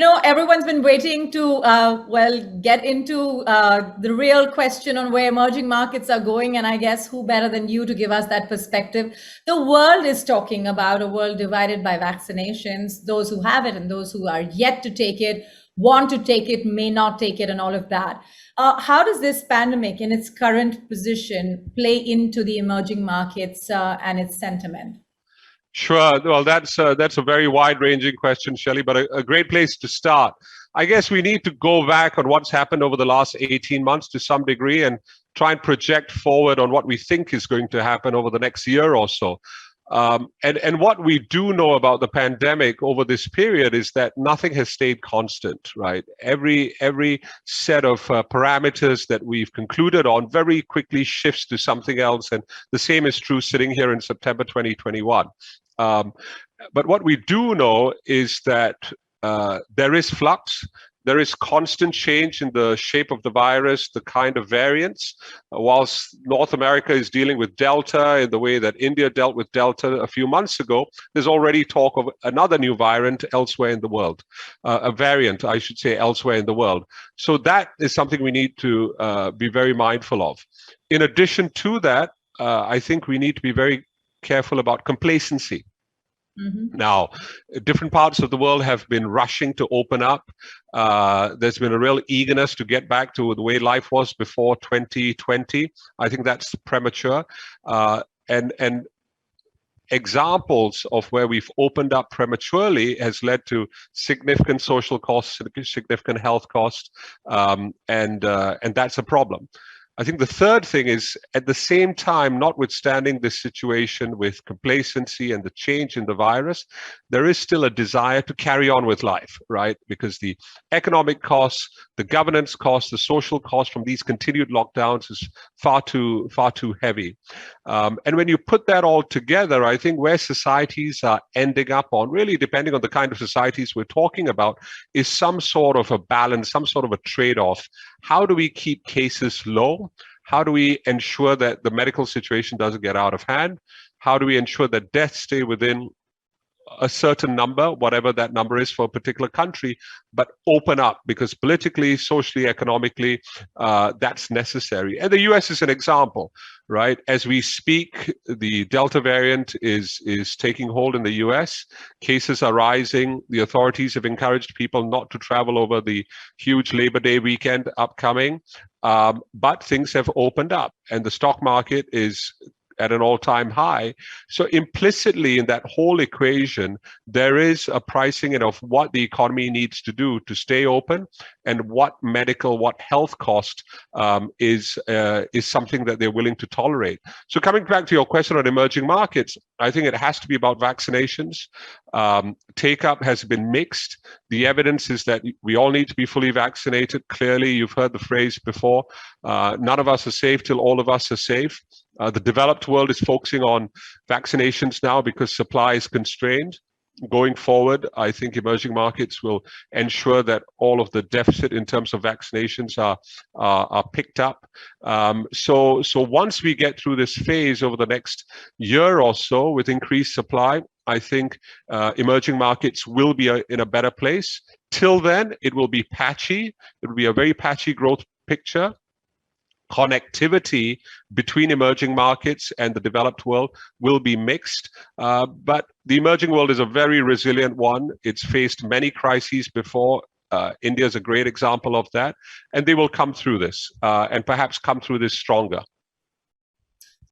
everyone's been waiting to, get into the real question on where emerging markets are going. And I guess who better than you to give us that perspective? The world is talking about a world divided by vaccinations, those who have it and those who are yet to take it, want to take it, may not take it, and all of that. How does this pandemic in its current position play into the emerging markets and its sentiment? Sure. Well, that's a very wide-ranging question, Shaili, but a great place to start. I guess we need to go back on what's happened over the last 18 months to some degree and try and project forward on what we think is going to happen over the next year or so. And what we do know about the pandemic over this period is that nothing has stayed constant, right? Every set of parameters that we've concluded on very quickly shifts to something else, and the same is true sitting here in September 2021. But what we do know is that there is flux. There is constant change in the shape of the virus, the kind of variants. Whilst North America is dealing with Delta in the way that India dealt with Delta a few months ago, there's already talk of another new variant elsewhere in the world, a variant, I should say, elsewhere in the world. So that is something we need to be very mindful of. In addition to that, I think we need to be very careful about complacency. Mm-hmm. Now, different parts of the world have been rushing to open up. There's been a real eagerness to get back to the way life was before 2020. I think that's premature. And examples of where we've opened up prematurely has led to significant social costs, significant health costs, and that's a problem. I think the third thing is, at the same time, notwithstanding this situation with complacency and the change in the virus, there is still a desire to carry on with life, right? Because the economic costs, the governance costs, the social costs from these continued lockdowns is far too heavy. And when you put that all together, I think where societies are ending up on, really depending on the kind of societies we're talking about, is some sort of a balance, some sort of a trade-off. How do we keep cases low? How do we ensure that the medical situation doesn't get out of hand? How do we ensure that deaths stay within a certain number, whatever that number is for a particular country, but open up, because politically, socially, economically, that's necessary. And the US is an example, right? As we speak, the Delta variant is taking hold in the US. Cases are rising. The authorities have encouraged people not to travel over the huge Labor Day weekend upcoming. But things have opened up, and the stock market is at an all-time high. So implicitly in that whole equation, there is a pricing in of what the economy needs to do to stay open, and what health cost is something that they're willing to tolerate. So coming back to your question on emerging markets, I think it has to be about vaccinations. Take-up has been mixed. The evidence is that we all need to be fully vaccinated. Clearly, you've heard the phrase before, none of us are safe till all of us are safe. The developed world is focusing on vaccinations now because supply is constrained. Going forward, I think emerging markets will ensure that all of the deficit in terms of vaccinations are picked up. So once we get through this phase over the next year or so with increased supply, I think emerging markets will be in a better place. Till then, it will be patchy. It will be a very patchy growth picture. Connectivity between emerging markets and the developed world will be mixed, but the emerging world is a very resilient one. It's faced many crises before. India is a great example of that, and they will come through this and perhaps come through this stronger.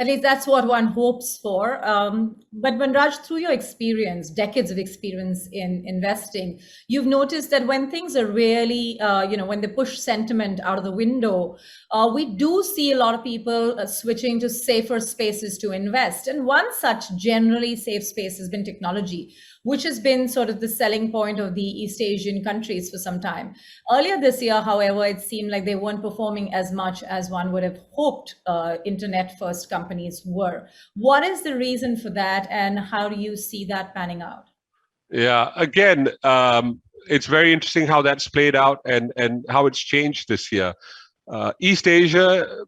At least that's what one hopes for. But Manraj, through your experience, decades of experience in investing, you've noticed that when things are really, when they push sentiment out of the window, we do see a lot of people switching to safer spaces to invest. And one such generally safe space has been technology, which has been sort of the selling point of the East Asian countries for some time. Earlier this year, however, it seemed like they weren't performing as much as one would have hoped internet-first companies were. What is the reason for that, and how do you see that panning out? Yeah, again, it's very interesting how that's played out and how it's changed this year. East Asia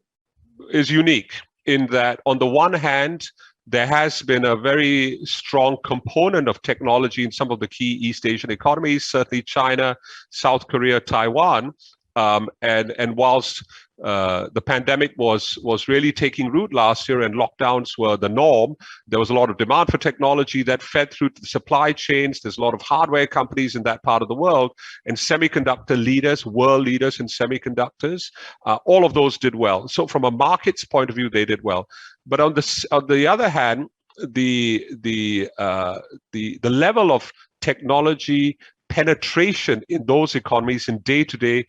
is unique in that, on the one hand, there has been a very strong component of technology in some of the key East Asian economies, certainly China, South Korea, Taiwan. And whilst the pandemic was really taking root last year and lockdowns were the norm, there was a lot of demand for technology that fed through to the supply chains. There's a lot of hardware companies in that part of the world, and semiconductor leaders, world leaders in semiconductors. All of those did well. So from a market's point of view, they did well. But on the other hand, the level of technology penetration in those economies in day-to-day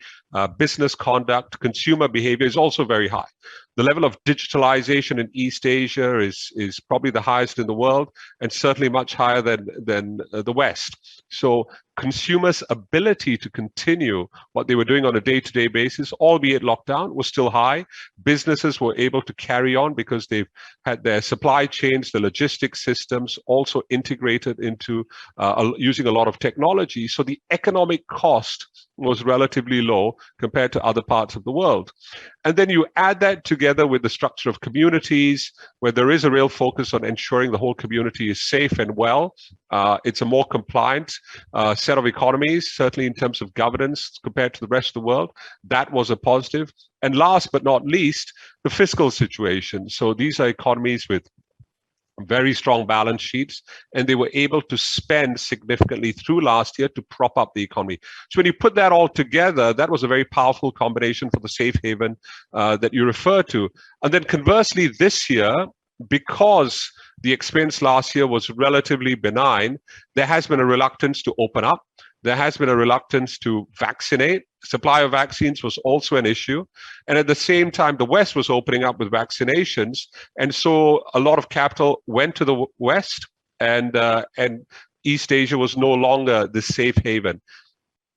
business conduct, consumer behavior is also very high. The level of digitalization in East Asia is probably the highest in the world, and certainly much higher than the West. So consumers' ability to continue what they were doing on a day-to-day basis, albeit lockdown, was still high. Businesses were able to carry on because they've had their supply chains, the logistics systems also integrated into using a lot of technology. So the economic cost was relatively low compared to other parts of the world. And then you add that together with the structure of communities, where there is a real focus on ensuring the whole community is safe and well. It's a more compliant set of economies, certainly in terms of governance compared to the rest of the world. That was a positive. And last but not least, the fiscal situation. So these are economies with very strong balance sheets, and they were able to spend significantly through last year to prop up the economy. So when you put that all together, that was a very powerful combination for the safe haven that you refer to. And then conversely, this year, because the experience last year was relatively benign, there has been a reluctance to open up. There has been a reluctance to vaccinate. Supply of vaccines was also an issue. And at the same time, the West was opening up with vaccinations. And so a lot of capital went to the West, and East Asia was no longer the safe haven.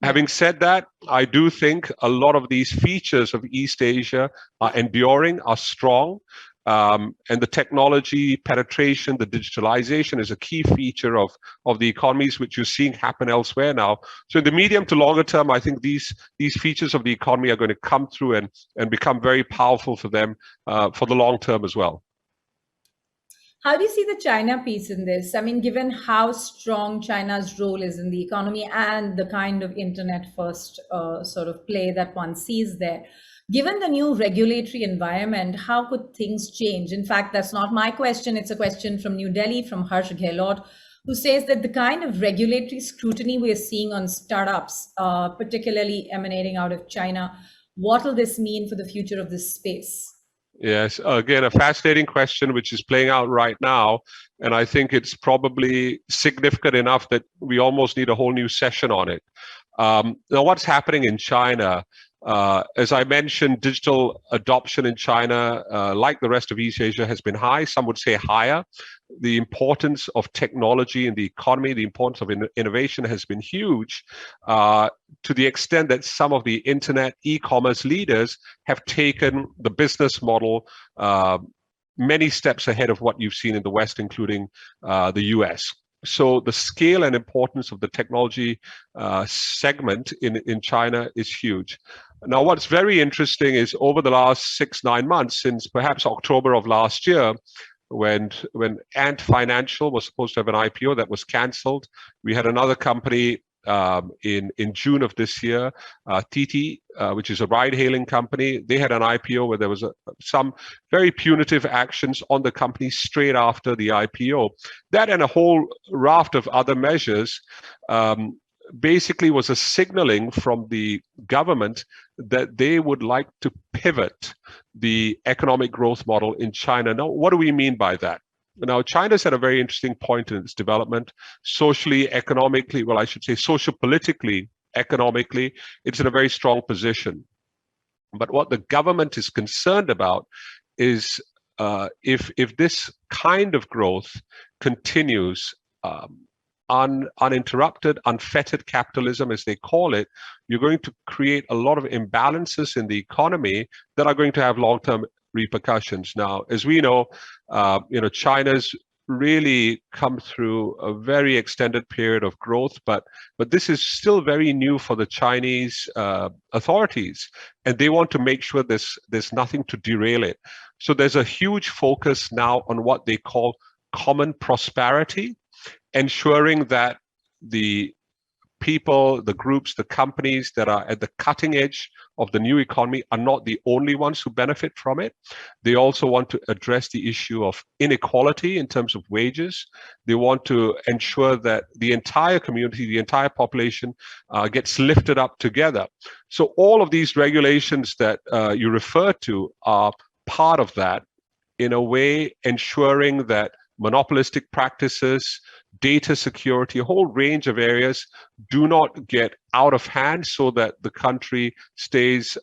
Having said that, I do think a lot of these features of East Asia are enduring, are strong. And the technology penetration, the digitalization is a key feature of the economies which you're seeing happen elsewhere now. So in the medium to longer term, I think these features of the economy are going to come through and become very powerful for them for the long term as well. How do you see the China piece in this? I mean, given how strong China's role is in the economy and the kind of internet first sort of play that one sees there, given the new regulatory environment, how could things change? In fact, that's not my question. It's a question from New Delhi, from Harsh Gehlot, who says that the kind of regulatory scrutiny we're seeing on startups, particularly emanating out of China, what will this mean for the future of this space? Yes, again, a fascinating question which is playing out right now. And I think it's probably significant enough that we almost need a whole new session on it. Now, what's happening in China? As I mentioned, digital adoption in China, like the rest of East Asia, has been high. Some would say higher. The importance of technology in the economy, the importance of innovation has been huge, to the extent that some of the internet e-commerce leaders have taken the business model many steps ahead of what you've seen in the West, including the US. So the scale and importance of the technology segment in China is huge. Now, what's very interesting is over the last 6-9 months, since perhaps October of last year, when Ant Financial was supposed to have an IPO that was cancelled, we had another company in June of this year, TT, which is a ride-hailing company. They had an IPO where there was some very punitive actions on the company straight after the IPO. That and a whole raft of other measures basically was a signaling from the government that they would like to pivot the economic growth model in China. Now, what do we mean by that? Now, China's at a very interesting point in its development, socially, economically, well, I should say socio-politically, economically, it's in a very strong position. But what the government is concerned about is if this kind of growth continues, uninterrupted, unfettered capitalism, as they call it, you're going to create a lot of imbalances in the economy that are going to have long-term repercussions. Now, as we know, China's really come through a very extended period of growth, but this is still very new for the Chinese authorities, and they want to make sure there's nothing to derail it. So there's a huge focus now on what they call common prosperity, ensuring that the people, the groups, the companies that are at the cutting edge of the new economy are not the only ones who benefit from it. They also want to address the issue of inequality in terms of wages. They want to ensure that the entire community, the entire population gets lifted up together. So all of these regulations that you refer to are part of that, in a way ensuring that monopolistic practices, data security, a whole range of areas do not get out of hand, so that the country stays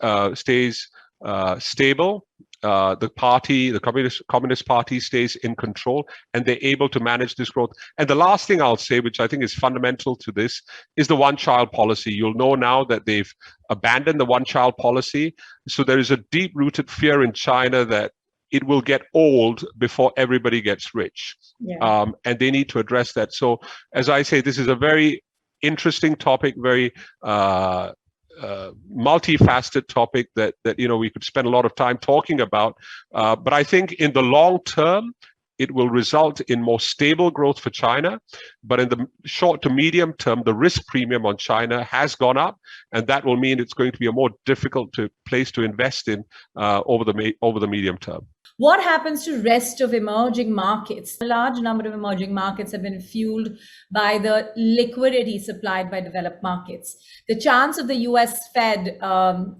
stable. The Communist Party stays in control, and they're able to manage this growth. And the last thing I'll say, which I think is fundamental to this, is the one-child policy. You'll know now that they've abandoned the one-child policy. So there is a deep-rooted fear in China that it will get old before everybody gets rich. Yeah. And they need to address that. So, as I say, this is a very interesting topic, very multifaceted topic that we could spend a lot of time talking about. But I think in the long term, it will result in more stable growth for China. But in the short to medium term, the risk premium on China has gone up, and that will mean it's going to be a more difficult place to invest in over the medium term. What happens to rest of emerging markets? A large number of emerging markets have been fueled by the liquidity supplied by developed markets. The chance of the US Fed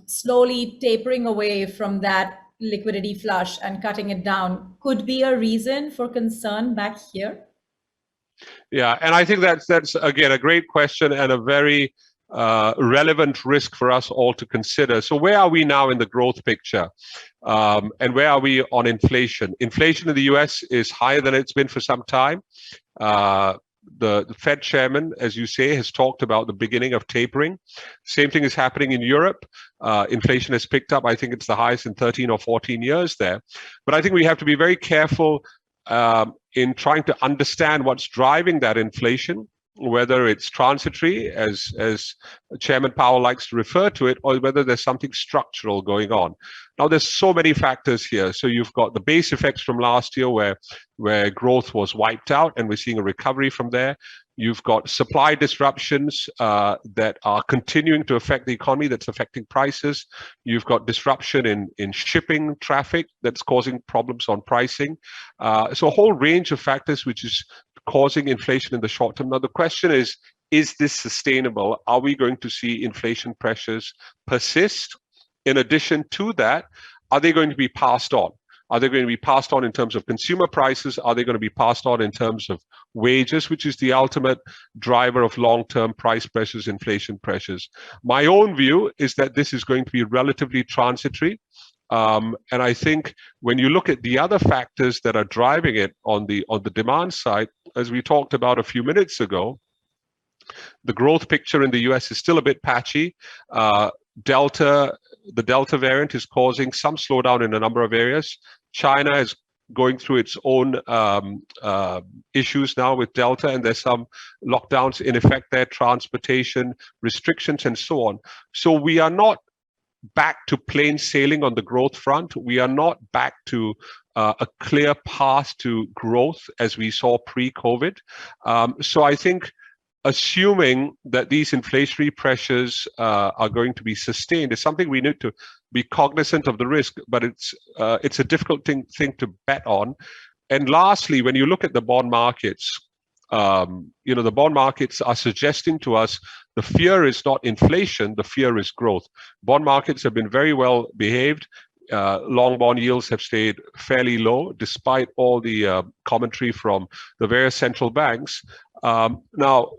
slowly tapering away from that liquidity flush and cutting it down could be a reason for concern back here? Yeah, and I think that's again a great question and a very relevant risk for us all to consider. So where are we now in the growth picture? And where are we on inflation? Inflation in the US is higher than it's been for some time. The Fed chairman, as you say, has talked about the beginning of tapering. Same thing is happening in Europe. Inflation has picked up. I think it's the highest in 13 or 14 years there. But I think we have to be very careful in trying to understand what's driving that inflation, whether it's transitory, as Chairman Powell likes to refer to it, or whether there's something structural going on. Now, there's so many factors here. So you've got the base effects from last year where growth was wiped out, and we're seeing a recovery from there. You've got supply disruptions that are continuing to affect the economy, that's affecting prices. You've got disruption in shipping traffic that's causing problems on pricing. So a whole range of factors which is causing inflation in the short term. Now, the question is this sustainable? Are we going to see inflation pressures persist? In addition to that, are they going to be passed on? Are they going to be passed on in terms of consumer prices? Are they going to be passed on in terms of wages, which is the ultimate driver of long-term price pressures, inflation pressures? My own view is that this is going to be relatively transitory. And I think when you look at the other factors that are driving it on the demand side, as we talked about a few minutes ago, the growth picture in the US is still a bit patchy. The Delta variant is causing some slowdown in a number of areas. China is going through its own issues now with Delta, and there's some lockdowns in effect there, transportation restrictions and so on. So we are not back to plain sailing on the growth front. We are not back to a clear path to growth as we saw pre-COVID. So I think assuming that these inflationary pressures are going to be sustained is something we need to be cognizant of the risk, but it's a difficult thing to bet on. And lastly, when you look at the bond markets, the bond markets are suggesting to us the fear is not inflation, the fear is growth. Bond markets have been very well behaved. Long bond yields have stayed fairly low, despite all the commentary from the various central banks. Now,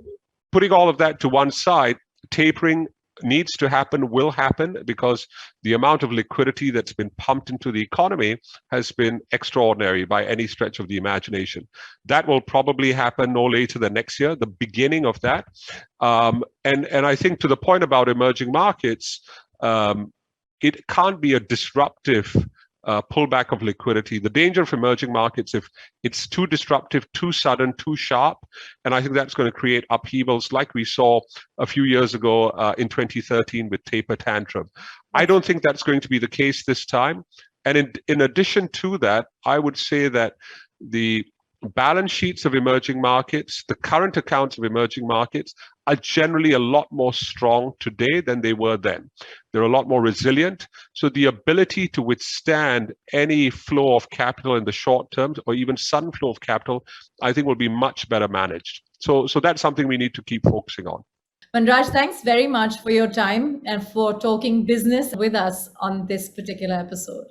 putting all of that to one side, tapering needs to happen, will happen, because the amount of liquidity that's been pumped into the economy has been extraordinary by any stretch of the imagination. That will probably happen no later than next year, the beginning of that. And I think to the point about emerging markets, it can't be a disruptive pullback of liquidity. The danger of emerging markets, if it's too disruptive, too sudden, too sharp, and I think that's going to create upheavals like we saw a few years ago in 2013 with taper tantrum. I don't think that's going to be the case this time. And in addition to that, I would say that the balance sheets of emerging markets, the current accounts of emerging markets are generally a lot more strong today than they were then. They're a lot more resilient. So the ability to withstand any flow of capital in the short term or even sudden flow of capital, I think will be much better managed. So that's something we need to keep focusing on. Manraj, thanks very much for your time and for talking business with us on this particular episode.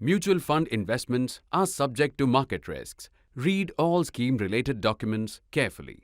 Mutual fund investments are subject to market risks. Read all scheme-related documents carefully.